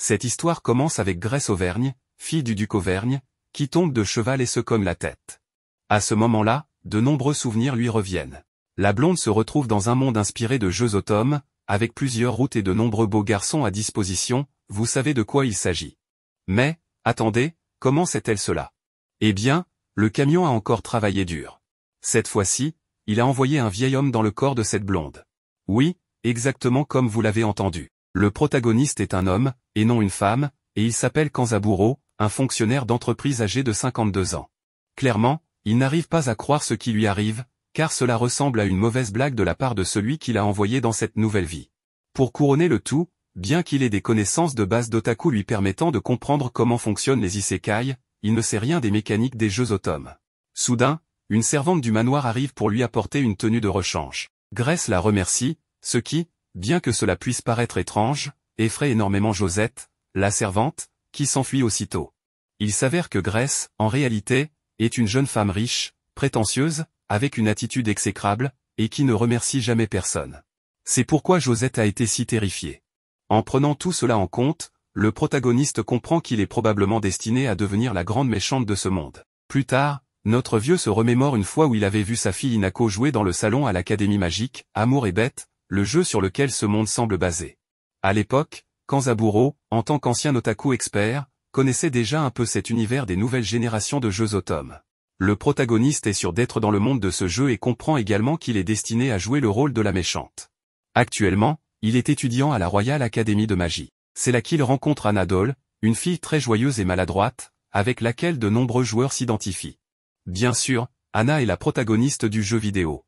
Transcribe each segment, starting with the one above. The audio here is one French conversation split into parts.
Cette histoire commence avec Grace Auvergne, fille du duc Auvergne, qui tombe de cheval et se cogne la tête. À ce moment-là, de nombreux souvenirs lui reviennent. La blonde se retrouve dans un monde inspiré de jeux automne, avec plusieurs routes et de nombreux beaux garçons à disposition, vous savez de quoi il s'agit. Mais, attendez, comment sait-elle cela? Eh bien, le camion a encore travaillé dur. Cette fois-ci, il a envoyé un vieil homme dans le corps de cette blonde. Oui, exactement comme vous l'avez entendu. Le protagoniste est un homme, et non une femme, et il s'appelle Kanzaburo, un fonctionnaire d'entreprise âgé de 52 ans. Clairement, il n'arrive pas à croire ce qui lui arrive, car cela ressemble à une mauvaise blague de la part de celui qui l'a envoyé dans cette nouvelle vie. Pour couronner le tout, bien qu'il ait des connaissances de base d'otaku lui permettant de comprendre comment fonctionnent les isekai, il ne sait rien des mécaniques des jeux automne. Soudain, une servante du manoir arrive pour lui apporter une tenue de rechange. Grace la remercie, ce qui, bien que cela puisse paraître étrange, effraie énormément Josette, la servante, qui s'enfuit aussitôt. Il s'avère que Grace, en réalité, est une jeune femme riche, prétentieuse, avec une attitude exécrable, et qui ne remercie jamais personne. C'est pourquoi Josette a été si terrifiée. En prenant tout cela en compte, le protagoniste comprend qu'il est probablement destiné à devenir la grande méchante de ce monde. Plus tard, notre vieux se remémore une fois où il avait vu sa fille Inako jouer dans le salon à l'Académie magique, Amour et Bête, le jeu sur lequel ce monde semble basé. À l'époque, Kanzaburo, en tant qu'ancien otaku expert, connaissait déjà un peu cet univers des nouvelles générations de jeux automne. Le protagoniste est sûr d'être dans le monde de ce jeu et comprend également qu'il est destiné à jouer le rôle de la méchante. Actuellement, il est étudiant à la Royal Academy de Magie. C'est là qu'il rencontre Anadole, une fille très joyeuse et maladroite, avec laquelle de nombreux joueurs s'identifient. Bien sûr, Anna est la protagoniste du jeu vidéo.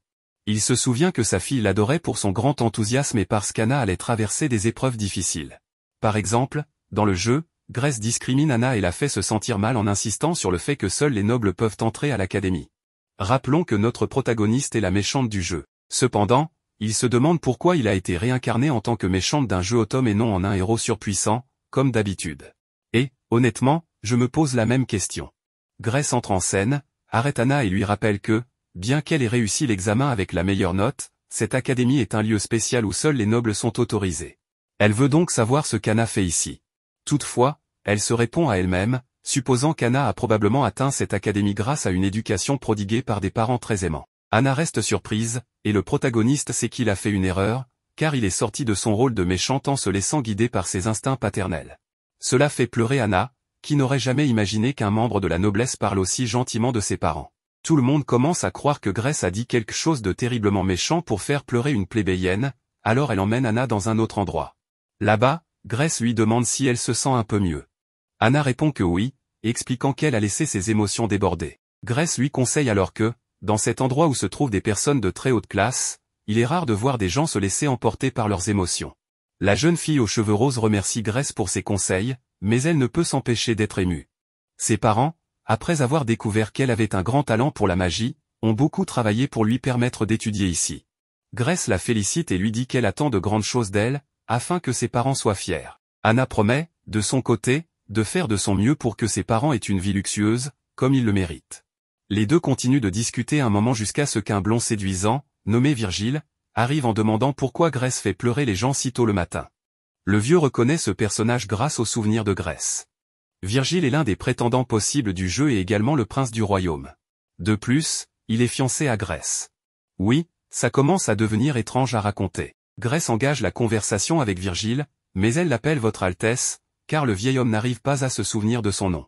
Il se souvient que sa fille l'adorait pour son grand enthousiasme et parce qu'Anna allait traverser des épreuves difficiles. Par exemple, dans le jeu, Grace discrimine Anna et la fait se sentir mal en insistant sur le fait que seuls les nobles peuvent entrer à l'académie. Rappelons que notre protagoniste est la méchante du jeu. Cependant, il se demande pourquoi il a été réincarné en tant que méchante d'un jeu automne et non en un héros surpuissant, comme d'habitude. Et, honnêtement, je me pose la même question. Grace entre en scène, arrête Anna et lui rappelle que, bien qu'elle ait réussi l'examen avec la meilleure note, cette académie est un lieu spécial où seuls les nobles sont autorisés. Elle veut donc savoir ce qu'Anna fait ici. Toutefois, elle se répond à elle-même, supposant qu'Anna a probablement atteint cette académie grâce à une éducation prodiguée par des parents très aimants. Anna reste surprise, et le protagoniste sait qu'il a fait une erreur, car il est sorti de son rôle de méchante en se laissant guider par ses instincts paternels. Cela fait pleurer Anna, qui n'aurait jamais imaginé qu'un membre de la noblesse parle aussi gentiment de ses parents. Tout le monde commence à croire que Grace a dit quelque chose de terriblement méchant pour faire pleurer une plébéienne, alors elle emmène Anna dans un autre endroit. Là-bas, Grace lui demande si elle se sent un peu mieux. Anna répond que oui, expliquant qu'elle a laissé ses émotions déborder. Grace lui conseille alors que, dans cet endroit où se trouvent des personnes de très haute classe, il est rare de voir des gens se laisser emporter par leurs émotions. La jeune fille aux cheveux roses remercie Grace pour ses conseils, mais elle ne peut s'empêcher d'être émue. Ses parents, après avoir découvert qu'elle avait un grand talent pour la magie, ont beaucoup travaillé pour lui permettre d'étudier ici. Grace la félicite et lui dit qu'elle attend de grandes choses d'elle, afin que ses parents soient fiers. Anna promet, de son côté, de faire de son mieux pour que ses parents aient une vie luxueuse, comme ils le méritent. Les deux continuent de discuter un moment jusqu'à ce qu'un blond séduisant, nommé Virgile, arrive en demandant pourquoi Grace fait pleurer les gens si tôt le matin. Le vieux reconnaît ce personnage grâce au souvenir de Grace. Virgile est l'un des prétendants possibles du jeu et également le prince du royaume. De plus, il est fiancé à Grace. Oui, ça commence à devenir étrange à raconter. Grace engage la conversation avec Virgile, mais elle l'appelle Votre Altesse, car le vieil homme n'arrive pas à se souvenir de son nom.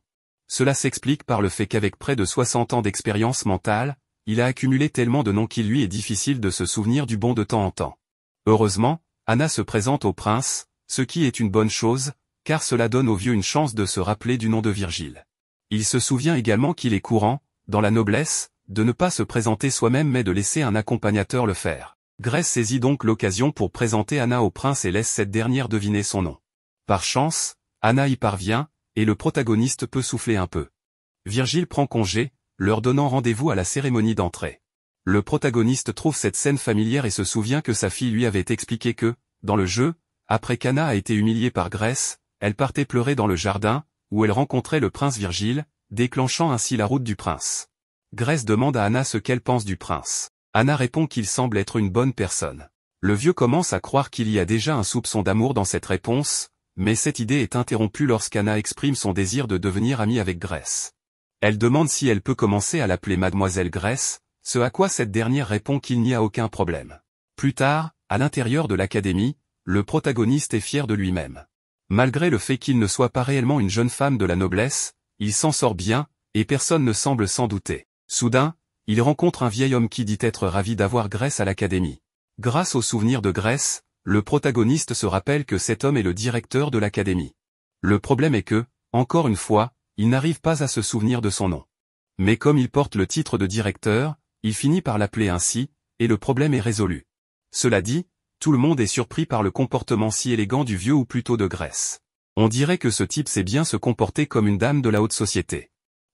Cela s'explique par le fait qu'avec près de 60 ans d'expérience mentale, il a accumulé tellement de noms qu'il lui est difficile de se souvenir du bon de temps en temps. Heureusement, Anna se présente au prince, ce qui est une bonne chose, car cela donne au vieux une chance de se rappeler du nom de Virgile. Il se souvient également qu'il est courant, dans la noblesse, de ne pas se présenter soi-même mais de laisser un accompagnateur le faire. Grace saisit donc l'occasion pour présenter Anna au prince et laisse cette dernière deviner son nom. Par chance, Anna y parvient, et le protagoniste peut souffler un peu. Virgile prend congé, leur donnant rendez-vous à la cérémonie d'entrée. Le protagoniste trouve cette scène familière et se souvient que sa fille lui avait expliqué que, dans le jeu, après qu'Anna a été humiliée par Grace, elle partait pleurer dans le jardin, où elle rencontrait le prince Virgile, déclenchant ainsi la route du prince. Grace demande à Anna ce qu'elle pense du prince. Anna répond qu'il semble être une bonne personne. Le vieux commence à croire qu'il y a déjà un soupçon d'amour dans cette réponse, mais cette idée est interrompue lorsqu'Anna exprime son désir de devenir amie avec Grace. Elle demande si elle peut commencer à l'appeler Mademoiselle Grace, ce à quoi cette dernière répond qu'il n'y a aucun problème. Plus tard, à l'intérieur de l'académie, le protagoniste est fier de lui-même. Malgré le fait qu'il ne soit pas réellement une jeune femme de la noblesse, il s'en sort bien, et personne ne semble s'en douter. Soudain, il rencontre un vieil homme qui dit être ravi d'avoir Grace à l'académie. Grâce au souvenir de Grace, le protagoniste se rappelle que cet homme est le directeur de l'académie. Le problème est que, encore une fois, il n'arrive pas à se souvenir de son nom. Mais comme il porte le titre de directeur, il finit par l'appeler ainsi, et le problème est résolu. Cela dit, tout le monde est surpris par le comportement si élégant du vieux ou plutôt de Grace. On dirait que ce type sait bien se comporter comme une dame de la haute société.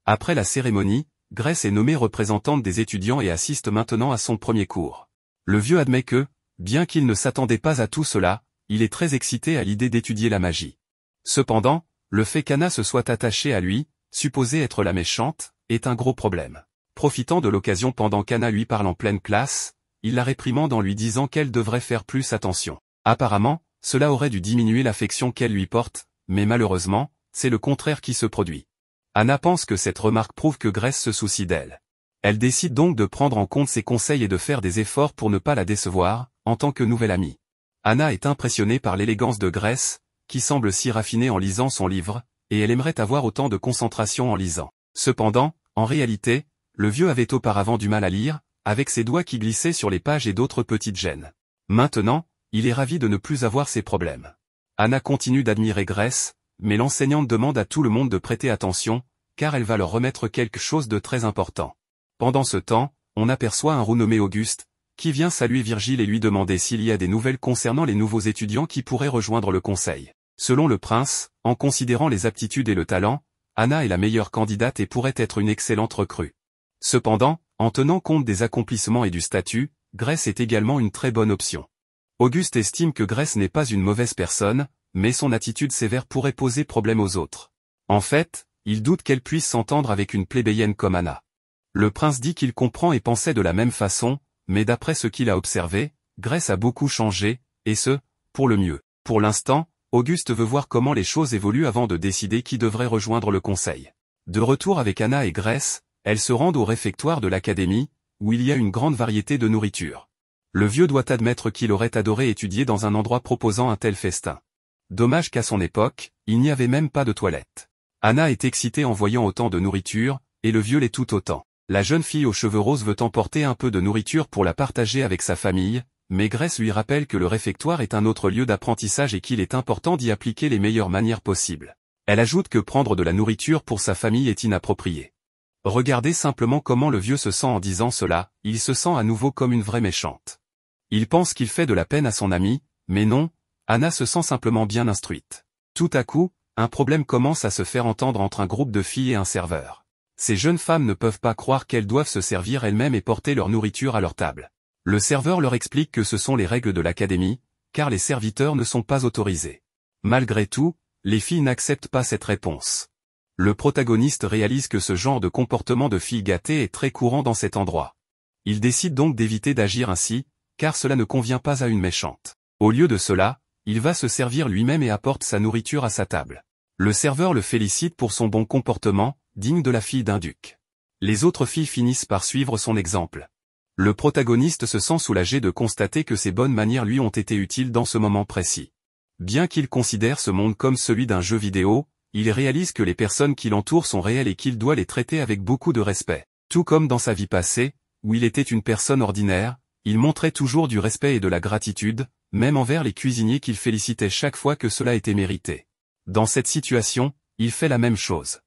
Après la cérémonie, Grace est nommée représentante des étudiants et assiste maintenant à son premier cours. Le vieux admet que, bien qu'il ne s'attendait pas à tout cela, il est très excité à l'idée d'étudier la magie. Cependant, le fait qu'Anna se soit attachée à lui, supposée être la méchante, est un gros problème. Profitant de l'occasion pendant qu'Anna lui parle en pleine classe, il la réprimande en lui disant qu'elle devrait faire plus attention. Apparemment, cela aurait dû diminuer l'affection qu'elle lui porte, mais malheureusement, c'est le contraire qui se produit. Anna pense que cette remarque prouve que Grace se soucie d'elle. Elle décide donc de prendre en compte ses conseils et de faire des efforts pour ne pas la décevoir, en tant que nouvelle amie. Anna est impressionnée par l'élégance de Grace, qui semble si raffinée en lisant son livre, et elle aimerait avoir autant de concentration en lisant. Cependant, en réalité, le vieux avait auparavant du mal à lire, avec ses doigts qui glissaient sur les pages et d'autres petites gênes. Maintenant, il est ravi de ne plus avoir ces problèmes. Anna continue d'admirer Grace, mais l'enseignante demande à tout le monde de prêter attention, car elle va leur remettre quelque chose de très important. Pendant ce temps, on aperçoit un roux nommé Auguste, qui vient saluer Virgile et lui demander s'il y a des nouvelles concernant les nouveaux étudiants qui pourraient rejoindre le conseil. Selon le prince, en considérant les aptitudes et le talent, Anna est la meilleure candidate et pourrait être une excellente recrue. Cependant, en tenant compte des accomplissements et du statut, Grace est également une très bonne option. Auguste estime que Grace n'est pas une mauvaise personne, mais son attitude sévère pourrait poser problème aux autres. En fait, il doute qu'elle puisse s'entendre avec une plébéienne comme Anna. Le prince dit qu'il comprend et pensait de la même façon, mais d'après ce qu'il a observé, Grace a beaucoup changé, et ce, pour le mieux. Pour l'instant, Auguste veut voir comment les choses évoluent avant de décider qui devrait rejoindre le conseil. De retour avec Anna et Grace, elles se rendent au réfectoire de l'académie, où il y a une grande variété de nourriture. Le vieux doit admettre qu'il aurait adoré étudier dans un endroit proposant un tel festin. Dommage qu'à son époque, il n'y avait même pas de toilette. Anna est excitée en voyant autant de nourriture, et le vieux l'est tout autant. La jeune fille aux cheveux roses veut emporter un peu de nourriture pour la partager avec sa famille, mais Grace lui rappelle que le réfectoire est un autre lieu d'apprentissage et qu'il est important d'y appliquer les meilleures manières possibles. Elle ajoute que prendre de la nourriture pour sa famille est inapproprié. Regardez simplement comment le vieux se sent en disant cela, il se sent à nouveau comme une vraie méchante. Il pense qu'il fait de la peine à son ami, mais non, Anna se sent simplement bien instruite. Tout à coup, un problème commence à se faire entendre entre un groupe de filles et un serveur. Ces jeunes femmes ne peuvent pas croire qu'elles doivent se servir elles-mêmes et porter leur nourriture à leur table. Le serveur leur explique que ce sont les règles de l'académie, car les serviteurs ne sont pas autorisés. Malgré tout, les filles n'acceptent pas cette réponse. Le protagoniste réalise que ce genre de comportement de fille gâtée est très courant dans cet endroit. Il décide donc d'éviter d'agir ainsi, car cela ne convient pas à une méchante. Au lieu de cela, il va se servir lui-même et apporte sa nourriture à sa table. Le serveur le félicite pour son bon comportement, digne de la fille d'un duc. Les autres filles finissent par suivre son exemple. Le protagoniste se sent soulagé de constater que ses bonnes manières lui ont été utiles dans ce moment précis. Bien qu'il considère ce monde comme celui d'un jeu vidéo, il réalise que les personnes qui l'entourent sont réelles et qu'il doit les traiter avec beaucoup de respect. Tout comme dans sa vie passée, où il était une personne ordinaire, il montrait toujours du respect et de la gratitude, même envers les cuisiniers qu'il félicitait chaque fois que cela était mérité. Dans cette situation, il fait la même chose.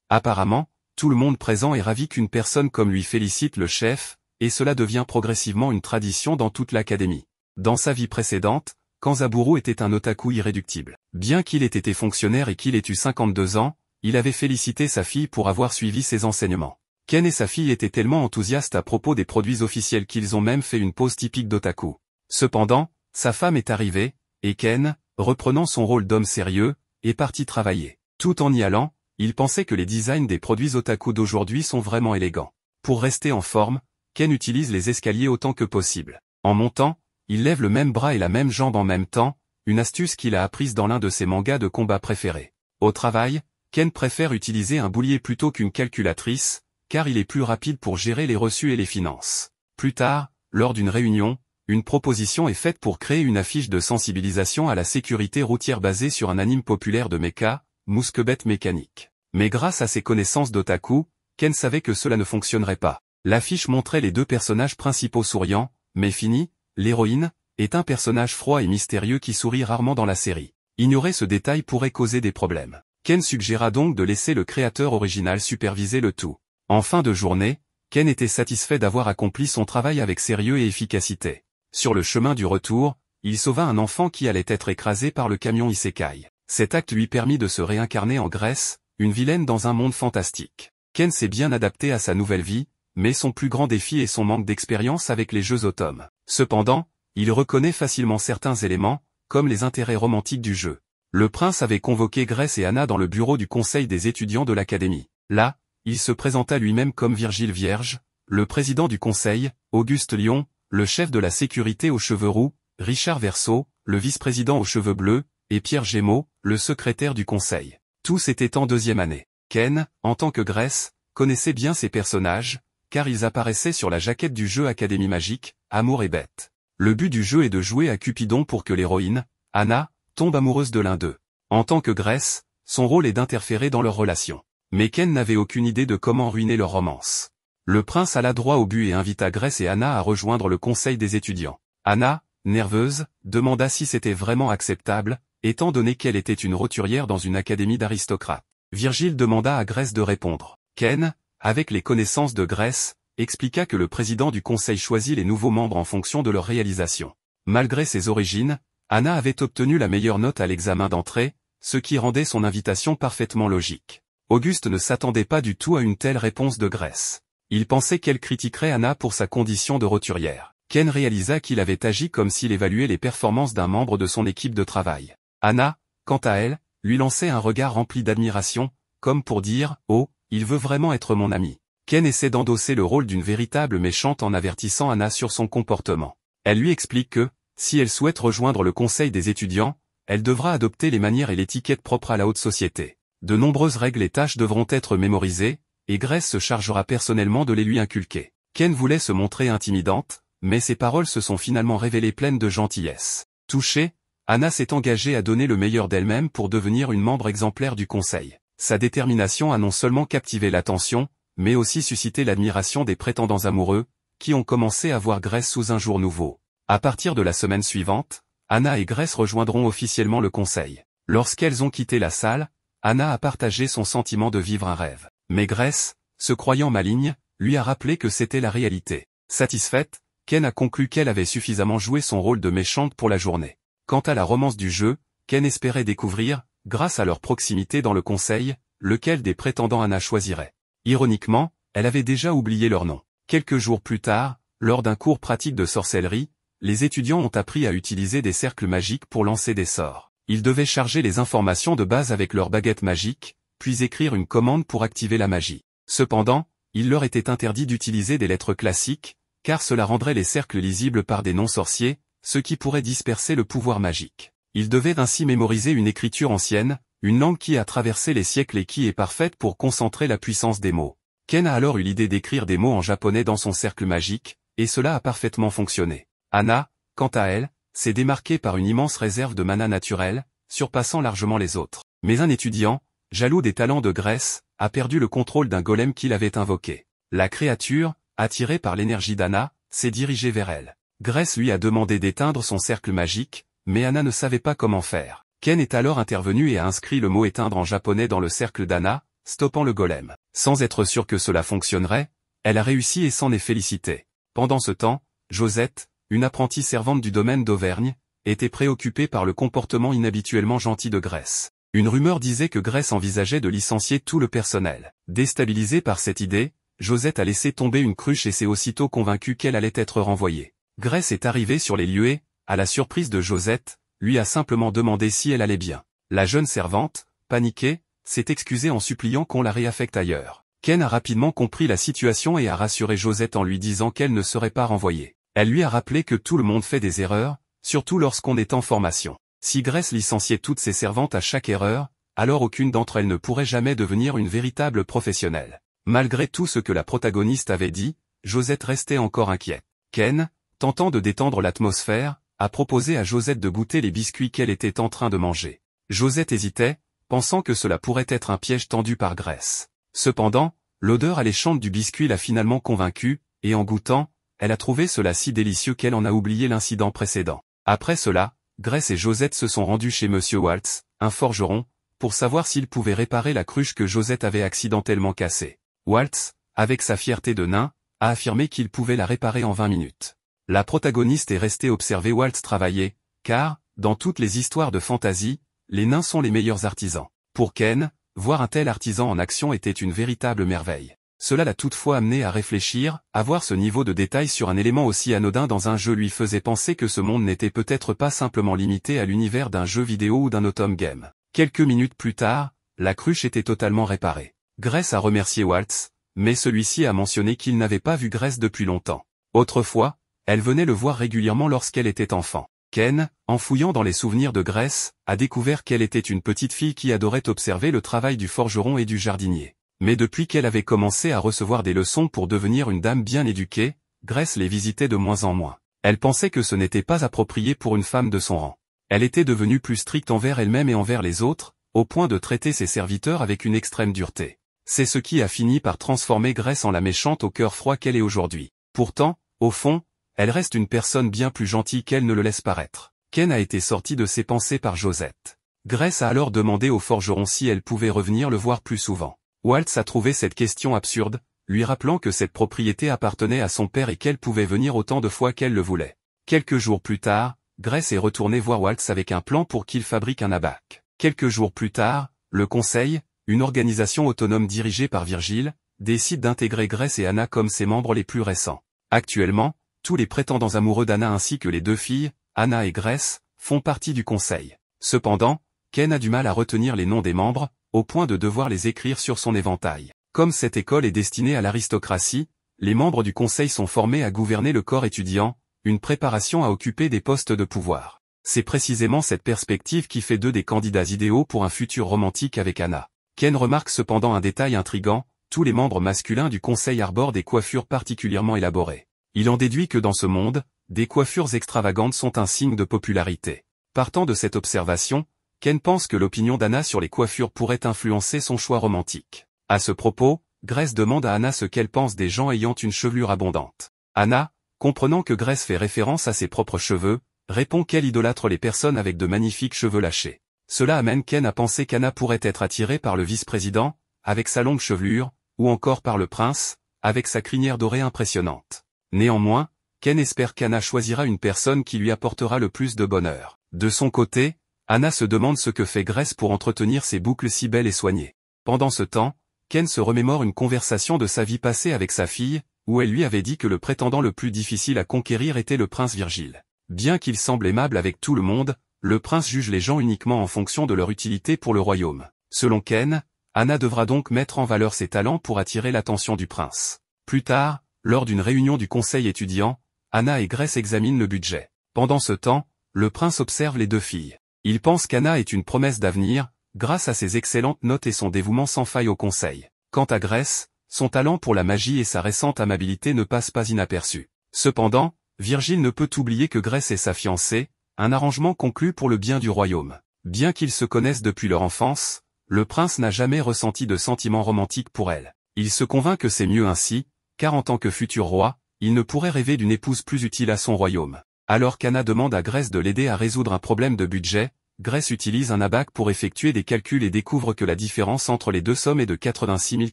Apparemment, tout le monde présent est ravi qu'une personne comme lui félicite le chef, et cela devient progressivement une tradition dans toute l'académie. Dans sa vie précédente, Kanzaburo était un otaku irréductible. Bien qu'il ait été fonctionnaire et qu'il ait eu 52 ans, il avait félicité sa fille pour avoir suivi ses enseignements. Ken et sa fille étaient tellement enthousiastes à propos des produits officiels qu'ils ont même fait une pause typique d'otaku. Cependant, sa femme est arrivée, et Ken, reprenant son rôle d'homme sérieux, est parti travailler. Tout en y allant, il pensait que les designs des produits otaku d'aujourd'hui sont vraiment élégants. Pour rester en forme, Ken utilise les escaliers autant que possible. En montant, il lève le même bras et la même jambe en même temps, une astuce qu'il a apprise dans l'un de ses mangas de combat préférés. Au travail, Ken préfère utiliser un boulier plutôt qu'une calculatrice, car il est plus rapide pour gérer les reçus et les finances. Plus tard, lors d'une réunion, une proposition est faite pour créer une affiche de sensibilisation à la sécurité routière basée sur un anime populaire de mecha, Mousquebet mécanique. Mais grâce à ses connaissances d'otaku, Ken savait que cela ne fonctionnerait pas. L'affiche montrait les deux personnages principaux souriants, mais Fini, l'héroïne, est un personnage froid et mystérieux qui sourit rarement dans la série. Ignorer ce détail pourrait causer des problèmes. Ken suggéra donc de laisser le créateur original superviser le tout. En fin de journée, Ken était satisfait d'avoir accompli son travail avec sérieux et efficacité. Sur le chemin du retour, il sauva un enfant qui allait être écrasé par le camion Isekai. Cet acte lui permit de se réincarner en Grace, une vilaine dans un monde fantastique. Ken s'est bien adapté à sa nouvelle vie, mais son plus grand défi est son manque d'expérience avec les jeux automnes. Cependant, il reconnaît facilement certains éléments, comme les intérêts romantiques du jeu. Le prince avait convoqué Grace et Anna dans le bureau du conseil des étudiants de l'académie. Là, il se présenta lui-même comme Virgile Vierge, le président du conseil, Auguste Lyon, le chef de la sécurité aux cheveux roux, Richard Verseau, le vice-président aux cheveux bleus, et Pierre Gémeaux, le secrétaire du conseil. Tous étaient en deuxième année. Ken, en tant que Grace, connaissait bien ces personnages, car ils apparaissaient sur la jaquette du jeu Académie Magique, Amour et Bête. Le but du jeu est de jouer à Cupidon pour que l'héroïne, Anna, tombe amoureuse de l'un d'eux. En tant que Grace, son rôle est d'interférer dans leur relation. Mais Ken n'avait aucune idée de comment ruiner leur romance. Le prince alla droit au but et invita Grace et Anna à rejoindre le conseil des étudiants. Anna, nerveuse, demanda si c'était vraiment acceptable, étant donné qu'elle était une roturière dans une académie d'aristocrates. Virgile demanda à Grace de répondre. Ken, avec les connaissances de Grace, expliqua que le président du conseil choisit les nouveaux membres en fonction de leur réalisation. Malgré ses origines, Anna avait obtenu la meilleure note à l'examen d'entrée, ce qui rendait son invitation parfaitement logique. Auguste ne s'attendait pas du tout à une telle réponse de Grace. Il pensait qu'elle critiquerait Anna pour sa condition de roturière. Ken réalisa qu'il avait agi comme s'il évaluait les performances d'un membre de son équipe de travail. Anna, quant à elle, lui lançait un regard rempli d'admiration, comme pour dire « Oh, il veut vraiment être mon ami ». Ken essaie d'endosser le rôle d'une véritable méchante en avertissant Anna sur son comportement. Elle lui explique que, si elle souhaite rejoindre le conseil des étudiants, elle devra adopter les manières et l'étiquette propres à la haute société. De nombreuses règles et tâches devront être mémorisées, et Grace se chargera personnellement de les lui inculquer. Ken voulait se montrer intimidante, mais ses paroles se sont finalement révélées pleines de gentillesse. Touchée, Anna s'est engagée à donner le meilleur d'elle-même pour devenir une membre exemplaire du conseil. Sa détermination a non seulement captivé l'attention, mais aussi suscité l'admiration des prétendants amoureux, qui ont commencé à voir Grace sous un jour nouveau. À partir de la semaine suivante, Anna et Grace rejoindront officiellement le conseil. Lorsqu'elles ont quitté la salle, Anna a partagé son sentiment de vivre un rêve. Mais Grace, se croyant maligne, lui a rappelé que c'était la réalité. Satisfaite, Ken a conclu qu'elle avait suffisamment joué son rôle de méchante pour la journée. Quant à la romance du jeu, Ken espérait découvrir, grâce à leur proximité dans le conseil, lequel des prétendants Anna choisirait. Ironiquement, elle avait déjà oublié leur nom. Quelques jours plus tard, lors d'un cours pratique de sorcellerie, les étudiants ont appris à utiliser des cercles magiques pour lancer des sorts. Ils devaient charger les informations de base avec leur baguette magique, puis écrire une commande pour activer la magie. Cependant, il leur était interdit d'utiliser des lettres classiques, car cela rendrait les cercles lisibles par des non-sorciers, ce qui pourrait disperser le pouvoir magique. Ils devaient ainsi mémoriser une écriture ancienne, une langue qui a traversé les siècles et qui est parfaite pour concentrer la puissance des mots. Ken a alors eu l'idée d'écrire des mots en japonais dans son cercle magique, et cela a parfaitement fonctionné. Anna, quant à elle, s'est démarquée par une immense réserve de mana naturelle, surpassant largement les autres. Mais un étudiant, jaloux des talents de Grace, a perdu le contrôle d'un golem qu'il avait invoqué. La créature, attirée par l'énergie d'Anna, s'est dirigée vers elle. Grace lui a demandé d'éteindre son cercle magique, mais Anna ne savait pas comment faire. Ken est alors intervenu et a inscrit le mot éteindre en japonais dans le cercle d'Anna, stoppant le golem. Sans être sûr que cela fonctionnerait, elle a réussi et s'en est félicitée. Pendant ce temps, Josette, une apprentie servante du domaine d'Auvergne, était préoccupée par le comportement inhabituellement gentil de Grace. Une rumeur disait que Grace envisageait de licencier tout le personnel. Déstabilisée par cette idée, Josette a laissé tomber une cruche et s'est aussitôt convaincue qu'elle allait être renvoyée. Grace est arrivée sur les lieux et, à la surprise de Josette, lui a simplement demandé si elle allait bien. La jeune servante, paniquée, s'est excusée en suppliant qu'on la réaffecte ailleurs. Ken a rapidement compris la situation et a rassuré Josette en lui disant qu'elle ne serait pas renvoyée. Elle lui a rappelé que tout le monde fait des erreurs, surtout lorsqu'on est en formation. Si Grace licenciait toutes ses servantes à chaque erreur, alors aucune d'entre elles ne pourrait jamais devenir une véritable professionnelle. Malgré tout ce que la protagoniste avait dit, Josette restait encore inquiète. Ken, tentant de détendre l'atmosphère, a proposé à Josette de goûter les biscuits qu'elle était en train de manger. Josette hésitait, pensant que cela pourrait être un piège tendu par Grace. Cependant, l'odeur alléchante du biscuit l'a finalement convaincue, et en goûtant, elle a trouvé cela si délicieux qu'elle en a oublié l'incident précédent. Après cela, Grace et Josette se sont rendus chez Monsieur Waltz, un forgeron, pour savoir s'il pouvait réparer la cruche que Josette avait accidentellement cassée. Waltz, avec sa fierté de nain, a affirmé qu'il pouvait la réparer en 20 minutes. La protagoniste est restée observer Waltz travailler, car, dans toutes les histoires de fantasy, les nains sont les meilleurs artisans. Pour Ken, voir un tel artisan en action était une véritable merveille. Cela l'a toutefois amené à réfléchir, à voir ce niveau de détail sur un élément aussi anodin dans un jeu lui faisait penser que ce monde n'était peut-être pas simplement limité à l'univers d'un jeu vidéo ou d'un automne game. Quelques minutes plus tard, la cruche était totalement réparée. Grace a remercié Waltz, mais celui-ci a mentionné qu'il n'avait pas vu Grace depuis longtemps. Autrefois, elle venait le voir régulièrement lorsqu'elle était enfant. Ken, en fouillant dans les souvenirs de Grace, a découvert qu'elle était une petite fille qui adorait observer le travail du forgeron et du jardinier. Mais depuis qu'elle avait commencé à recevoir des leçons pour devenir une dame bien éduquée, Grace les visitait de moins en moins. Elle pensait que ce n'était pas approprié pour une femme de son rang. Elle était devenue plus stricte envers elle-même et envers les autres, au point de traiter ses serviteurs avec une extrême dureté. C'est ce qui a fini par transformer Grace en la méchante au cœur froid qu'elle est aujourd'hui. Pourtant, au fond, elle reste une personne bien plus gentille qu'elle ne le laisse paraître. Ken a été sorti de ses pensées par Josette. Grace a alors demandé au forgeron si elle pouvait revenir le voir plus souvent. Waltz a trouvé cette question absurde, lui rappelant que cette propriété appartenait à son père et qu'elle pouvait venir autant de fois qu'elle le voulait. Quelques jours plus tard, Grace est retournée voir Waltz avec un plan pour qu'il fabrique un abaque. Quelques jours plus tard, le Conseil, une organisation autonome dirigée par Virgile, décide d'intégrer Grace et Anna comme ses membres les plus récents. Actuellement, tous les prétendants amoureux d'Anna ainsi que les deux filles, Anna et Grace, font partie du Conseil. Cependant, Ken a du mal à retenir les noms des membres, au point de devoir les écrire sur son éventail. Comme cette école est destinée à l'aristocratie, les membres du conseil sont formés à gouverner le corps étudiant, une préparation à occuper des postes de pouvoir. C'est précisément cette perspective qui fait d'eux des candidats idéaux pour un futur romantique avec Anna. Ken remarque cependant un détail intrigant, tous les membres masculins du conseil arborent des coiffures particulièrement élaborées. Il en déduit que dans ce monde, des coiffures extravagantes sont un signe de popularité. Partant de cette observation, Ken pense que l'opinion d'Anna sur les coiffures pourrait influencer son choix romantique. À ce propos, Grace demande à Anna ce qu'elle pense des gens ayant une chevelure abondante. Anna, comprenant que Grace fait référence à ses propres cheveux, répond qu'elle idolâtre les personnes avec de magnifiques cheveux lâchés. Cela amène Ken à penser qu'Anna pourrait être attirée par le vice-président, avec sa longue chevelure, ou encore par le prince, avec sa crinière dorée impressionnante. Néanmoins, Ken espère qu'Anna choisira une personne qui lui apportera le plus de bonheur. De son côté, Anna se demande ce que fait Grace pour entretenir ses boucles si belles et soignées. Pendant ce temps, Ken se remémore une conversation de sa vie passée avec sa fille, où elle lui avait dit que le prétendant le plus difficile à conquérir était le prince Virgile. Bien qu'il semble aimable avec tout le monde, le prince juge les gens uniquement en fonction de leur utilité pour le royaume. Selon Ken, Anna devra donc mettre en valeur ses talents pour attirer l'attention du prince. Plus tard, lors d'une réunion du conseil étudiant, Anna et Grace examinent le budget. Pendant ce temps, le prince observe les deux filles. Il pense qu'Anna est une promesse d'avenir, grâce à ses excellentes notes et son dévouement sans faille au conseil. Quant à Grace, son talent pour la magie et sa récente amabilité ne passent pas inaperçus. Cependant, Virgile ne peut oublier que Grace est sa fiancée, un arrangement conclu pour le bien du royaume. Bien qu'ils se connaissent depuis leur enfance, le prince n'a jamais ressenti de sentiments romantiques pour elle. Il se convainc que c'est mieux ainsi, car en tant que futur roi, il ne pourrait rêver d'une épouse plus utile à son royaume. Alors qu'Anna demande à Grace de l'aider à résoudre un problème de budget, Grace utilise un abaque pour effectuer des calculs et découvre que la différence entre les deux sommes est de 86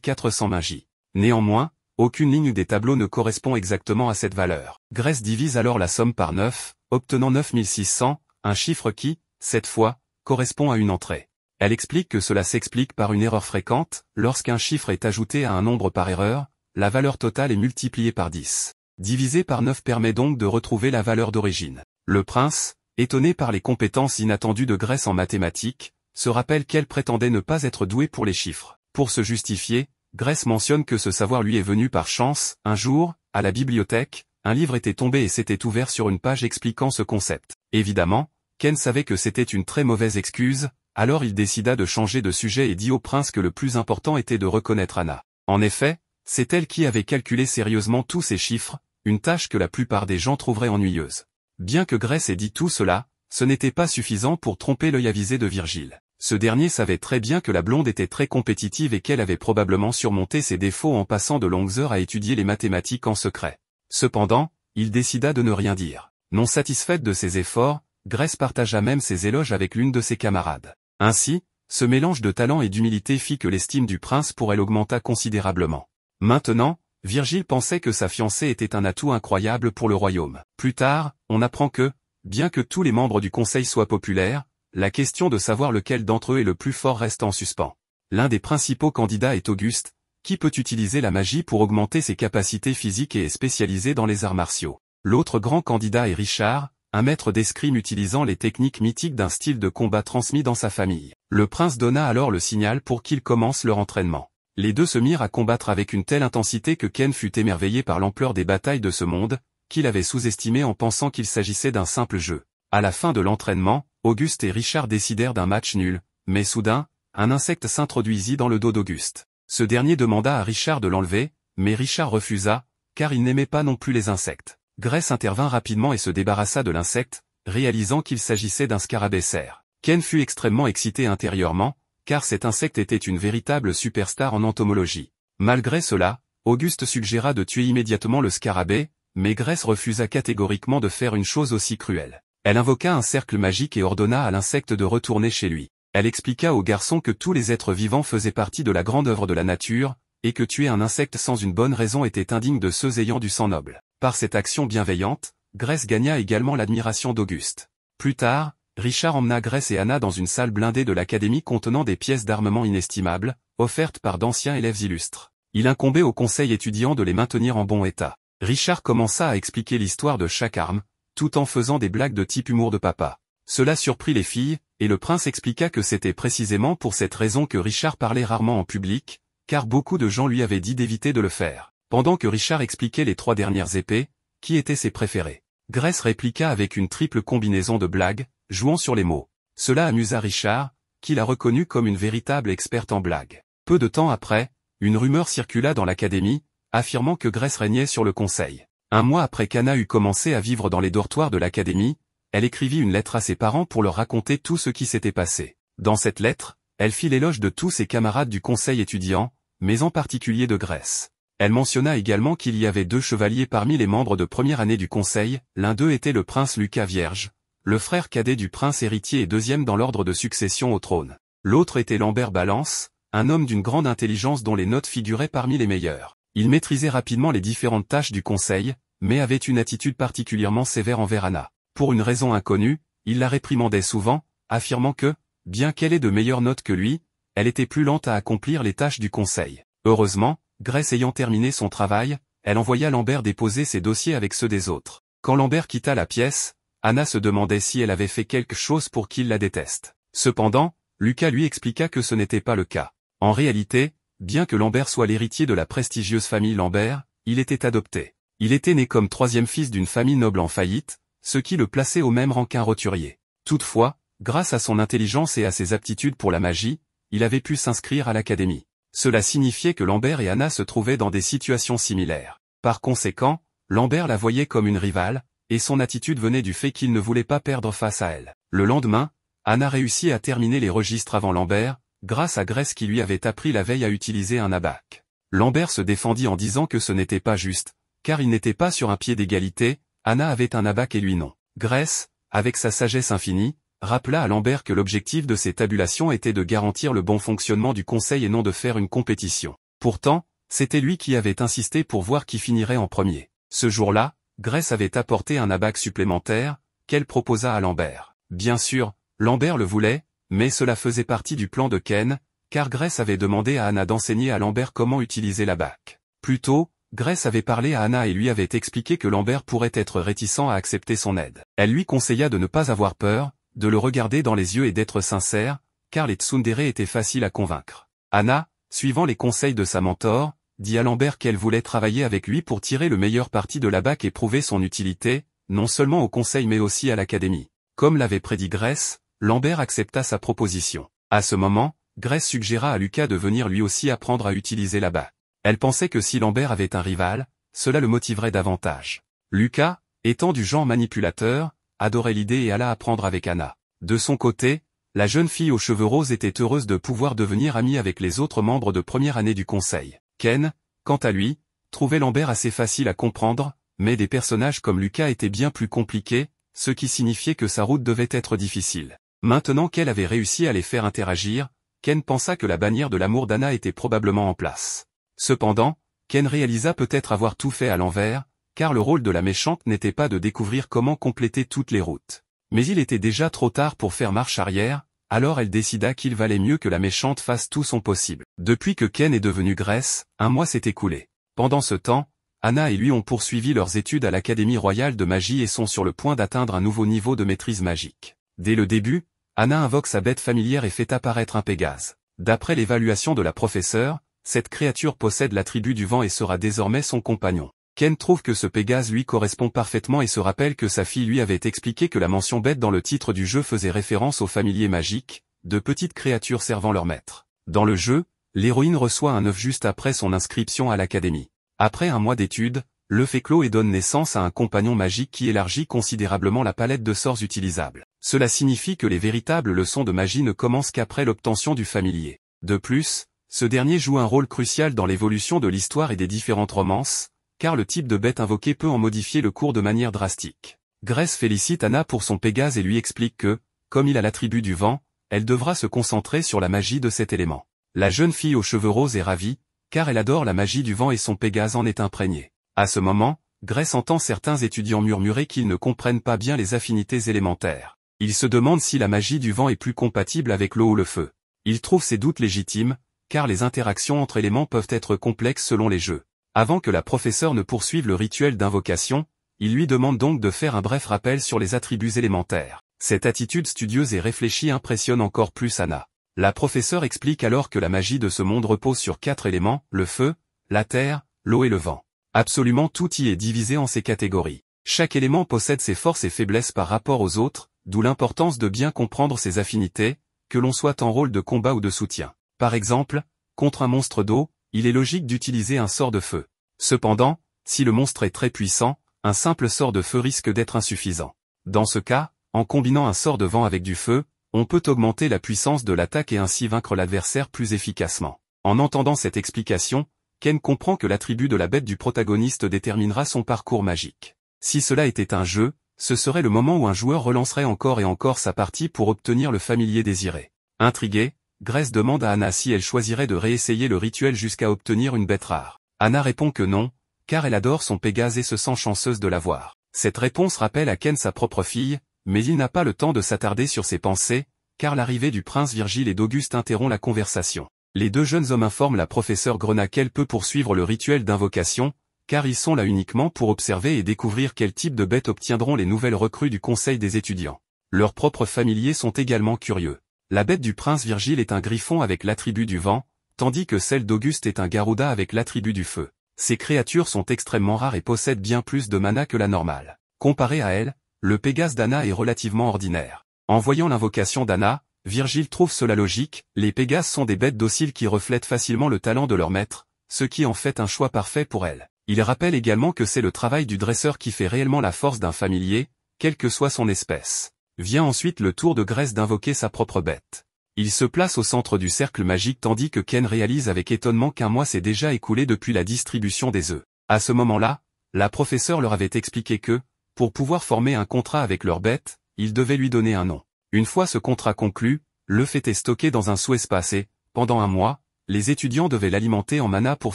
400 magie. Néanmoins, aucune ligne des tableaux ne correspond exactement à cette valeur. Grace divise alors la somme par 9, obtenant 9600, un chiffre qui, cette fois, correspond à une entrée. Elle explique que cela s'explique par une erreur fréquente, lorsqu'un chiffre est ajouté à un nombre par erreur, la valeur totale est multipliée par 10. Diviser par 9 permet donc de retrouver la valeur d'origine. Le prince, étonné par les compétences inattendues de Grace en mathématiques, se rappelle qu'elle prétendait ne pas être douée pour les chiffres. Pour se justifier, Grace mentionne que ce savoir lui est venu par chance. Un jour, à la bibliothèque, un livre était tombé et s'était ouvert sur une page expliquant ce concept. Évidemment, Ken savait que c'était une très mauvaise excuse, alors il décida de changer de sujet et dit au prince que le plus important était de reconnaître Anna. En effet, c'est elle qui avait calculé sérieusement tous ces chiffres, une tâche que la plupart des gens trouveraient ennuyeuse. Bien que Grace ait dit tout cela, ce n'était pas suffisant pour tromper l'œil avisé de Virgile. Ce dernier savait très bien que la blonde était très compétitive et qu'elle avait probablement surmonté ses défauts en passant de longues heures à étudier les mathématiques en secret. Cependant, il décida de ne rien dire. Non satisfaite de ses efforts, Grace partagea même ses éloges avec l'une de ses camarades. Ainsi, ce mélange de talent et d'humilité fit que l'estime du prince pour elle augmenta considérablement. Maintenant, Virgile pensait que sa fiancée était un atout incroyable pour le royaume. Plus tard, on apprend que, bien que tous les membres du conseil soient populaires, la question de savoir lequel d'entre eux est le plus fort reste en suspens. L'un des principaux candidats est Auguste, qui peut utiliser la magie pour augmenter ses capacités physiques et est spécialisé dans les arts martiaux. L'autre grand candidat est Richard, un maître d'escrime utilisant les techniques mythiques d'un style de combat transmis dans sa famille. Le prince donna alors le signal pour qu'ils commencent leur entraînement. Les deux se mirent à combattre avec une telle intensité que Ken fut émerveillé par l'ampleur des batailles de ce monde, qu'il avait sous-estimé en pensant qu'il s'agissait d'un simple jeu. À la fin de l'entraînement, Auguste et Richard décidèrent d'un match nul, mais soudain, un insecte s'introduisit dans le dos d'Auguste. Ce dernier demanda à Richard de l'enlever, mais Richard refusa, car il n'aimait pas non plus les insectes. Grace intervint rapidement et se débarrassa de l'insecte, réalisant qu'il s'agissait d'un scarabée cerf. Ken fut extrêmement excité intérieurement, car cet insecte était une véritable superstar en entomologie. Malgré cela, Auguste suggéra de tuer immédiatement le scarabée, mais Grace refusa catégoriquement de faire une chose aussi cruelle. Elle invoqua un cercle magique et ordonna à l'insecte de retourner chez lui. Elle expliqua au garçon que tous les êtres vivants faisaient partie de la grande œuvre de la nature, et que tuer un insecte sans une bonne raison était indigne de ceux ayant du sang noble. Par cette action bienveillante, Grace gagna également l'admiration d'Auguste. Plus tard, Richard emmena Grace et Anna dans une salle blindée de l'académie contenant des pièces d'armement inestimables, offertes par d'anciens élèves illustres. Il incombait au conseil étudiant de les maintenir en bon état. Richard commença à expliquer l'histoire de chaque arme, tout en faisant des blagues de type humour de papa. Cela surprit les filles, et le prince expliqua que c'était précisément pour cette raison que Richard parlait rarement en public, car beaucoup de gens lui avaient dit d'éviter de le faire. Pendant que Richard expliquait les 3 dernières épées, qui étaient ses préférées, Grace répliqua avec une triple combinaison de blagues, jouant sur les mots. Cela amusa Richard, qui la reconnut comme une véritable experte en blagues. Peu de temps après, une rumeur circula dans l'académie, affirmant que Grace régnait sur le conseil. Un mois après qu'Anna eut commencé à vivre dans les dortoirs de l'académie, elle écrivit une lettre à ses parents pour leur raconter tout ce qui s'était passé. Dans cette lettre, elle fit l'éloge de tous ses camarades du conseil étudiant, mais en particulier de Grace. Elle mentionna également qu'il y avait 2 chevaliers parmi les membres de première année du conseil, l'un d'eux était le prince Lucas Vierge, le frère cadet du prince héritier et 2e dans l'ordre de succession au trône. L'autre était Lambert Balance, un homme d'une grande intelligence dont les notes figuraient parmi les meilleures. Il maîtrisait rapidement les différentes tâches du conseil, mais avait une attitude particulièrement sévère envers Anna. Pour une raison inconnue, il la réprimandait souvent, affirmant que, bien qu'elle ait de meilleures notes que lui, elle était plus lente à accomplir les tâches du conseil. Heureusement, Grace ayant terminé son travail, elle envoya Lambert déposer ses dossiers avec ceux des autres. Quand Lambert quitta la pièce, Anna se demandait si elle avait fait quelque chose pour qu'il la déteste. Cependant, Lucas lui expliqua que ce n'était pas le cas. En réalité, bien que Lambert soit l'héritier de la prestigieuse famille Lambert, il était adopté. Il était né comme 3e fils d'une famille noble en faillite, ce qui le plaçait au même rang qu'un roturier. Toutefois, grâce à son intelligence et à ses aptitudes pour la magie, il avait pu s'inscrire à l'académie. Cela signifiait que Lambert et Anna se trouvaient dans des situations similaires. Par conséquent, Lambert la voyait comme une rivale, et son attitude venait du fait qu'il ne voulait pas perdre face à elle. Le lendemain, Anna réussit à terminer les registres avant Lambert, grâce à Grace qui lui avait appris la veille à utiliser un abaque. Lambert se défendit en disant que ce n'était pas juste, car il n'était pas sur un pied d'égalité, Anna avait un abaque et lui non. Grace, avec sa sagesse infinie, rappela à Lambert que l'objectif de ces tabulations était de garantir le bon fonctionnement du conseil et non de faire une compétition. Pourtant, c'était lui qui avait insisté pour voir qui finirait en premier. Ce jour-là, Grace avait apporté un abaque supplémentaire, qu'elle proposa à Lambert. Bien sûr, Lambert le voulait, mais cela faisait partie du plan de Ken, car Grace avait demandé à Anna d'enseigner à Lambert comment utiliser l'abaque. Plus tôt, Grace avait parlé à Anna et lui avait expliqué que Lambert pourrait être réticent à accepter son aide. Elle lui conseilla de ne pas avoir peur, de le regarder dans les yeux et d'être sincère, car les tsundere étaient faciles à convaincre. Anna, suivant les conseils de sa mentor, dit à Lambert qu'elle voulait travailler avec lui pour tirer le meilleur parti de l'abaque et prouver son utilité, non seulement au conseil mais aussi à l'académie. Comme l'avait prédit Grèce, Lambert accepta sa proposition. À ce moment, Grèce suggéra à Lucas de venir lui aussi apprendre à utiliser la bague. Elle pensait que si Lambert avait un rival, cela le motiverait davantage. Lucas, étant du genre manipulateur, adorait l'idée et alla apprendre avec Anna. De son côté, la jeune fille aux cheveux roses était heureuse de pouvoir devenir amie avec les autres membres de première année du conseil. Ken, quant à lui, trouvait Lambert assez facile à comprendre, mais des personnages comme Lucas étaient bien plus compliqués, ce qui signifiait que sa route devait être difficile. Maintenant qu'elle avait réussi à les faire interagir, Ken pensa que la bannière de l'amour d'Anna était probablement en place. Cependant, Ken réalisa peut-être avoir tout fait à l'envers, car le rôle de la méchante n'était pas de découvrir comment compléter toutes les routes. Mais il était déjà trop tard pour faire marche arrière, alors elle décida qu'il valait mieux que la méchante fasse tout son possible. Depuis que Ken est devenu Grèce, un mois s'est écoulé. Pendant ce temps, Anna et lui ont poursuivi leurs études à l'Académie royale de magie et sont sur le point d'atteindre un nouveau niveau de maîtrise magique. Dès le début, Anna invoque sa bête familière et fait apparaître un Pégase. D'après l'évaluation de la professeure, cette créature possède l'attribut du vent et sera désormais son compagnon. Ken trouve que ce Pégase lui correspond parfaitement et se rappelle que sa fille lui avait expliqué que la mention bête dans le titre du jeu faisait référence aux familiers magiques, de petites créatures servant leur maître. Dans le jeu, l'héroïne reçoit un œuf juste après son inscription à l'académie. Après un mois d'études, l'œuf éclot et donne naissance à un compagnon magique qui élargit considérablement la palette de sorts utilisables. Cela signifie que les véritables leçons de magie ne commencent qu'après l'obtention du familier. De plus, ce dernier joue un rôle crucial dans l'évolution de l'histoire et des différentes romances, car le type de bête invoquée peut en modifier le cours de manière drastique. Grèce félicite Anna pour son Pégase et lui explique que, comme il a l'attribut du vent, elle devra se concentrer sur la magie de cet élément. La jeune fille aux cheveux roses est ravie, car elle adore la magie du vent et son Pégase en est imprégné. À ce moment, Grèce entend certains étudiants murmurer qu'ils ne comprennent pas bien les affinités élémentaires. Ils se demandent si la magie du vent est plus compatible avec l'eau ou le feu. Ils trouvent ces doutes légitimes, car les interactions entre éléments peuvent être complexes selon les jeux. Avant que la professeure ne poursuive le rituel d'invocation, il lui demande donc de faire un bref rappel sur les attributs élémentaires. Cette attitude studieuse et réfléchie impressionne encore plus Anna. La professeure explique alors que la magie de ce monde repose sur 4 éléments, le feu, la terre, l'eau et le vent. Absolument tout y est divisé en ces catégories. Chaque élément possède ses forces et faiblesses par rapport aux autres, d'où l'importance de bien comprendre ses affinités, que l'on soit en rôle de combat ou de soutien. Par exemple, contre un monstre d'eau, il est logique d'utiliser un sort de feu. Cependant, si le monstre est très puissant, un simple sort de feu risque d'être insuffisant. Dans ce cas, en combinant un sort de vent avec du feu, on peut augmenter la puissance de l'attaque et ainsi vaincre l'adversaire plus efficacement. En entendant cette explication, Ken comprend que l'attribut de la bête du protagoniste déterminera son parcours magique. Si cela était un jeu, ce serait le moment où un joueur relancerait encore et encore sa partie pour obtenir le familier désiré. Intriguée, Grèce demande à Anna si elle choisirait de réessayer le rituel jusqu'à obtenir une bête rare. Anna répond que non, car elle adore son Pégase et se sent chanceuse de l'avoir. Cette réponse rappelle à Ken sa propre fille, mais il n'a pas le temps de s'attarder sur ses pensées, car l'arrivée du prince Virgile et d'Auguste interrompt la conversation. Les deux jeunes hommes informent la professeure Grenat qu'elle peut poursuivre le rituel d'invocation, car ils sont là uniquement pour observer et découvrir quel type de bêtes obtiendront les nouvelles recrues du conseil des étudiants. Leurs propres familiers sont également curieux. La bête du prince Virgile est un griffon avec l'attribut du vent, tandis que celle d'Auguste est un garouda avec l'attribut du feu. Ces créatures sont extrêmement rares et possèdent bien plus de mana que la normale. Comparé à elle, le Pégase d'Anna est relativement ordinaire. En voyant l'invocation d'Anna, Virgile trouve cela logique, les Pégases sont des bêtes dociles qui reflètent facilement le talent de leur maître, ce qui en fait un choix parfait pour elle. Il rappelle également que c'est le travail du dresseur qui fait réellement la force d'un familier, quelle que soit son espèce. Vient ensuite le tour de Grèce d'invoquer sa propre bête. Il se place au centre du cercle magique tandis que Ken réalise avec étonnement qu'un mois s'est déjà écoulé depuis la distribution des œufs. À ce moment-là, la professeure leur avait expliqué que, pour pouvoir former un contrat avec leur bête, ils devaient lui donner un nom. Une fois ce contrat conclu, l'œuf était stocké dans un sous-espace et, pendant un mois, les étudiants devaient l'alimenter en mana pour